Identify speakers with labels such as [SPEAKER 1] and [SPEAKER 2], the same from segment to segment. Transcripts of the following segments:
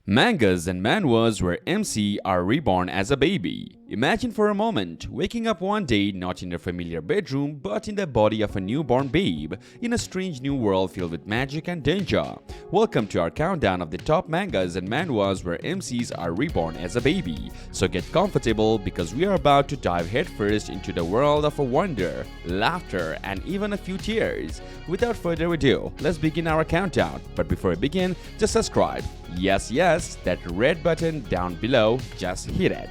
[SPEAKER 1] Mangas and manhwas where MC are reborn as a baby. Imagine for a moment waking up one day not in a familiar bedroom but in the body of a newborn babe in a strange new world filled with magic and danger. Welcome to our countdown of the top mangas and manhwas where MCs are reborn as a baby. So get comfortable because we are about to dive headfirst into the world of wonder, laughter, and even a few tears. Without further ado, let's begin our countdown. But before we begin, just subscribe. Yes, that red button down below, just hit it.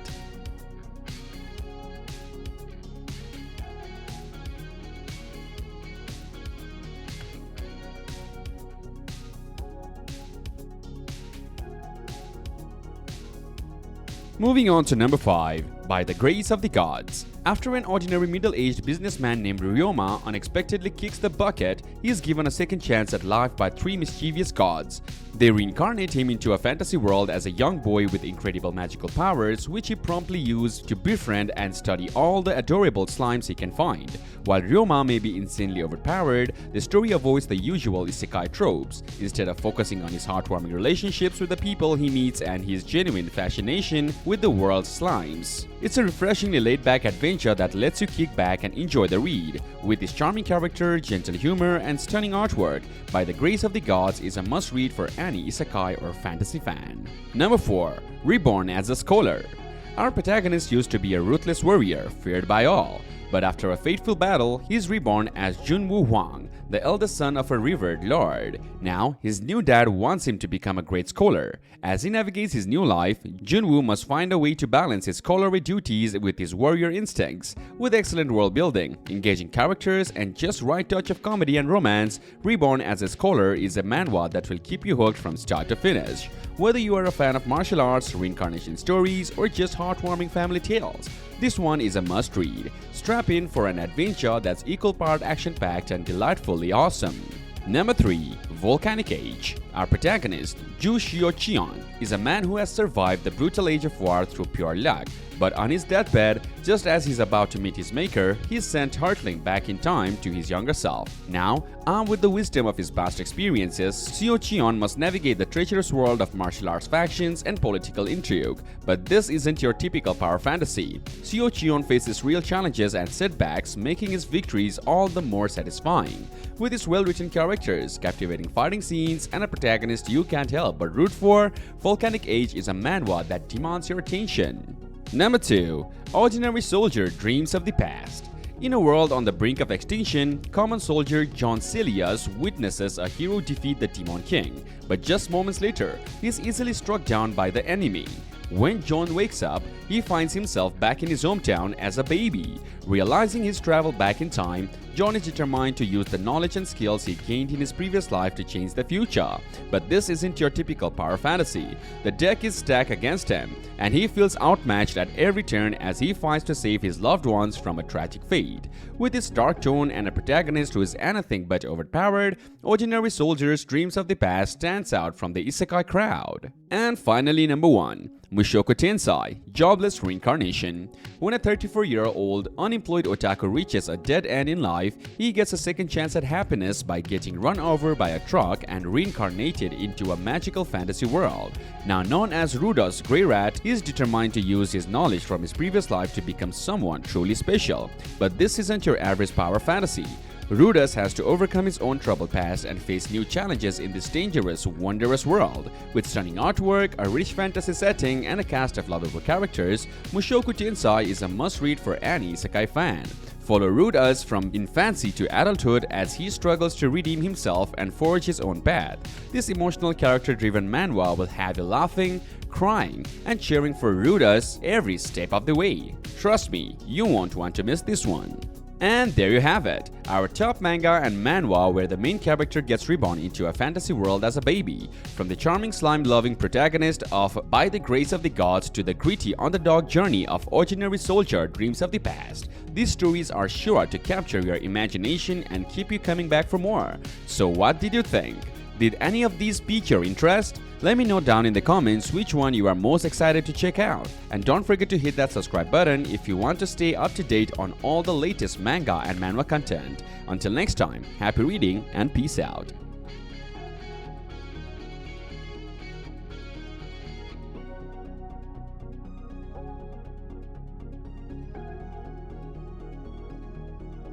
[SPEAKER 1] Moving on to number 5, By the Grace of the Gods. After an ordinary middle-aged businessman named Ryoma unexpectedly kicks the bucket, he is given a second chance at life by 3 mischievous gods. They reincarnate him into a fantasy world as a young boy with incredible magical powers, which he promptly used to befriend and study all the adorable slimes he can find. While Ryoma may be insanely overpowered, the story avoids the usual isekai tropes, instead of focusing on his heartwarming relationships with the people he meets and his genuine fascination with the world's slimes. It's a refreshingly laid-back adventure that lets you kick back and enjoy the read. With his charming character, gentle humor, and stunning artwork, By the Grace of the Gods is a must-read for any isekai or fantasy fan. Number 4. Reborn as a Scholar. Our protagonist used to be a ruthless warrior, feared by all. But after a fateful battle, he is reborn as Junwoo Hwang, the eldest son of a revered lord. Now, his new dad wants him to become a great scholar. As he navigates his new life, Junwoo must find a way to balance his scholarly duties with his warrior instincts. With excellent world building, engaging characters, and just right touch of comedy and romance, Reborn as a Scholar is a manhwa that will keep you hooked from start to finish. Whether you are a fan of martial arts, reincarnation stories, or just heartwarming family tales, this one is a must-read. Strap in for an adventure that's equal part action-packed and delightfully awesome. Number 3. Volcanic Age. Our protagonist, Ju Shio-cheon, is a man who has survived the brutal age of war through pure luck. But on his deathbed, just as he's about to meet his maker, he's sent hurtling back in time to his younger self. Now, armed with the wisdom of his past experiences, Shio-cheon must navigate the treacherous world of martial arts factions and political intrigue. But this isn't your typical power fantasy. Shio-cheon faces real challenges and setbacks, making his victories all the more satisfying. With his well-written characters, captivating fighting scenes, and a protagonist you can't help but root for, Volcanic Age is a manhwa that demands your attention. Number 2. Ordinary Soldier Dreams of the Past. In a world on the brink of extinction, common soldier John Celius witnesses a hero defeat the Demon King, but just moments later, he is easily struck down by the enemy. When John wakes up, he finds himself back in his hometown as a baby. Realizing his travel back in time, John is determined to use the knowledge and skills he gained in his previous life to change the future. But this isn't your typical power fantasy. The deck is stacked against him, and he feels outmatched at every turn as he fights to save his loved ones from a tragic fate. With its dark tone and a protagonist who is anything but overpowered, Ordinary Soldier's Dreams of the Past stands out from the isekai crowd. And finally, number 1. Mushoku Tensai, Jobless Reincarnation. When a 34-year-old unemployed otaku reaches a dead end in life, he gets a second chance at happiness by getting run over by a truck and reincarnated into a magical fantasy world. Now known as Ruda's Grey Rat, he is determined to use his knowledge from his previous life to become someone truly special. But this isn't your average power fantasy. Rudas has to overcome his own troubled past and face new challenges in this dangerous, wondrous world. With stunning artwork, a rich fantasy setting, and a cast of lovable characters, Mushoku Tensai is a must-read for any isekai fan. Follow Rudas from infancy to adulthood as he struggles to redeem himself and forge his own path. This emotional character-driven manhwa will have you laughing, crying, and cheering for Rudas every step of the way. Trust me, you won't want to miss this one. And there you have it, our top manga and manhwa where the main character gets reborn into a fantasy world as a baby. From the charming slime-loving protagonist of By the Grace of the Gods to the gritty underdog journey of Ordinary Soldier Dreams of the Past, these stories are sure to capture your imagination and keep you coming back for more. So what did you think? Did any of these pique your interest? Let me know down in the comments which one you are most excited to check out. And don't forget to hit that subscribe button if you want to stay up to date on all the latest manga and manhwa content. Until next time, happy reading and peace out.